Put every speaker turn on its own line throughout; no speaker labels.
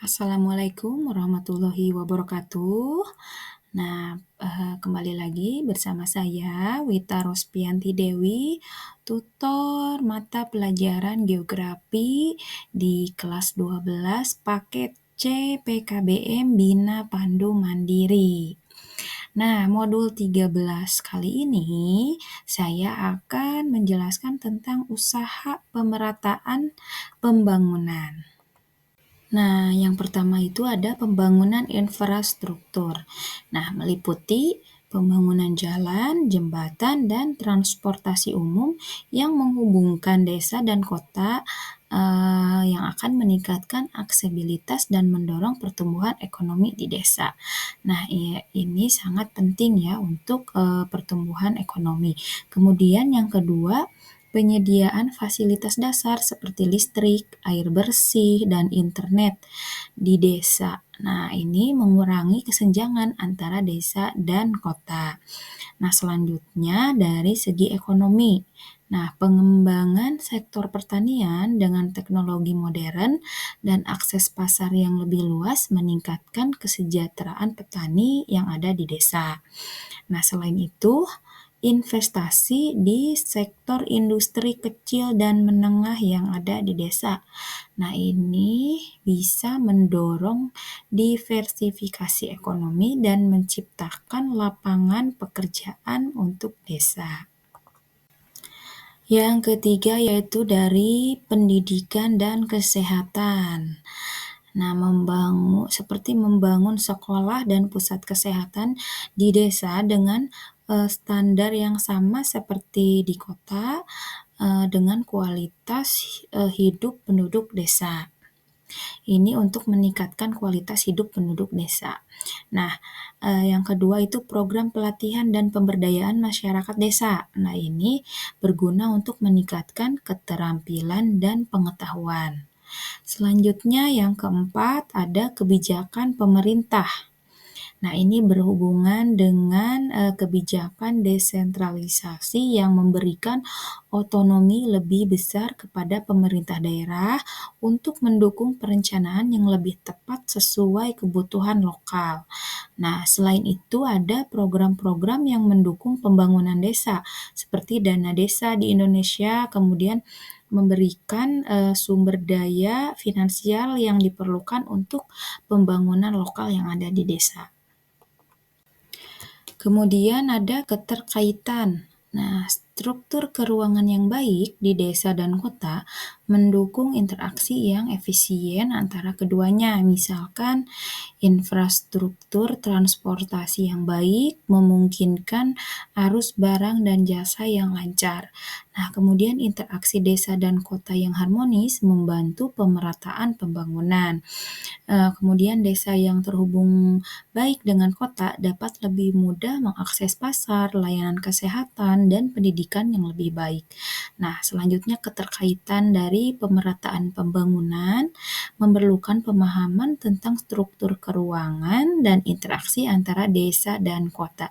Assalamualaikum warahmatullahi wabarakatuh. Nah, kembali lagi bersama saya Wita Rospianti Dewi, tutor mata pelajaran geografi di kelas 12 paket C PKBM Bina Pandu Mandiri. Nah, modul 13 kali ini saya akan menjelaskan tentang usaha pemerataan pembangunan. Nah, yang pertama itu ada pembangunan infrastruktur. Nah, meliputi pembangunan jalan, jembatan, dan transportasi umum yang menghubungkan desa dan kota yang akan meningkatkan aksesibilitas dan mendorong pertumbuhan ekonomi di desa. Nah, ini sangat penting ya untuk pertumbuhan ekonomi. Kemudian yang kedua, penyediaan fasilitas dasar seperti listrik, air bersih, dan internet di desa. Nah, ini mengurangi kesenjangan antara desa dan kota. Nah, selanjutnya dari segi ekonomi. Nah, pengembangan sektor pertanian dengan teknologi modern dan akses pasar yang lebih luas meningkatkan kesejahteraan petani yang ada di desa. Nah, selain itu, investasi di sektor industri kecil dan menengah yang ada di desa. Nah, ini bisa mendorong diversifikasi ekonomi dan menciptakan lapangan pekerjaan untuk desa. Yang ketiga yaitu dari pendidikan dan kesehatan. Nah, seperti membangun sekolah dan pusat kesehatan di desa dengan standar yang sama seperti di kota dengan kualitas hidup penduduk desa. Ini untuk meningkatkan kualitas hidup penduduk desa. Nah, yang kedua itu program pelatihan dan pemberdayaan masyarakat desa. Nah, ini berguna untuk meningkatkan keterampilan dan pengetahuan. Selanjutnya yang keempat ada kebijakan pemerintah. Nah, ini berhubungan dengan kebijakan desentralisasi yang memberikan otonomi lebih besar kepada pemerintah daerah untuk mendukung perencanaan yang lebih tepat sesuai kebutuhan lokal. Nah, selain itu ada program-program yang mendukung pembangunan desa, seperti dana desa di Indonesia, kemudian memberikan sumber daya finansial yang diperlukan untuk pembangunan lokal yang ada di desa. Kemudian ada keterkaitan. Nah, struktur keuangan yang baik di desa dan kota mendukung interaksi yang efisien antara keduanya. Misalkan infrastruktur transportasi yang baik memungkinkan arus barang dan jasa yang lancar. Nah, kemudian interaksi desa dan kota yang harmonis membantu pemerataan pembangunan. Kemudian desa yang terhubung baik dengan kota dapat lebih mudah mengakses pasar, layanan kesehatan, dan pendidikan yang lebih baik. Nah, selanjutnya keterkaitan dari pemerataan pembangunan memerlukan pemahaman tentang struktur keuangan dan interaksi antara desa dan kota.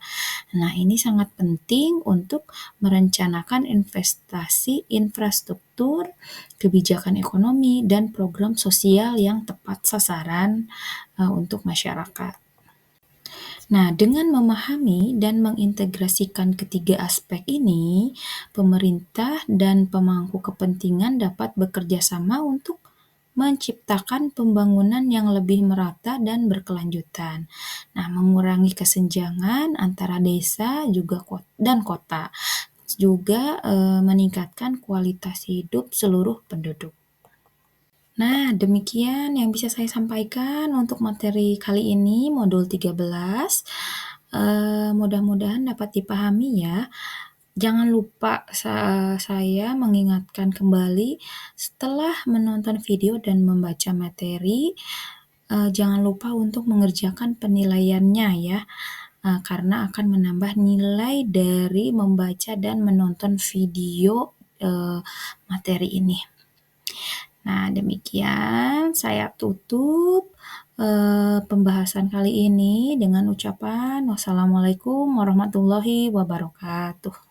Nah, ini sangat penting untuk merencanakan investasi infrastruktur, kebijakan ekonomi, dan program sosial yang tepat sasaran untuk masyarakat. Nah, dengan memahami dan mengintegrasikan ketiga aspek ini, pemerintah dan pemangku kepentingan dapat bekerja sama untuk menciptakan pembangunan yang lebih merata dan berkelanjutan. Nah, mengurangi kesenjangan antara desa dan kota, juga meningkatkan kualitas hidup seluruh penduduk. Nah, demikian yang bisa saya sampaikan untuk materi kali ini, modul 13. Mudah-mudahan dapat dipahami ya. Jangan lupa saya mengingatkan kembali, setelah menonton video dan membaca materi, jangan lupa untuk mengerjakan penilaiannya ya, karena akan menambah nilai dari membaca dan menonton video materi ini. Nah, demikian saya tutup pembahasan kali ini dengan ucapan wassalamualaikum warahmatullahi wabarakatuh.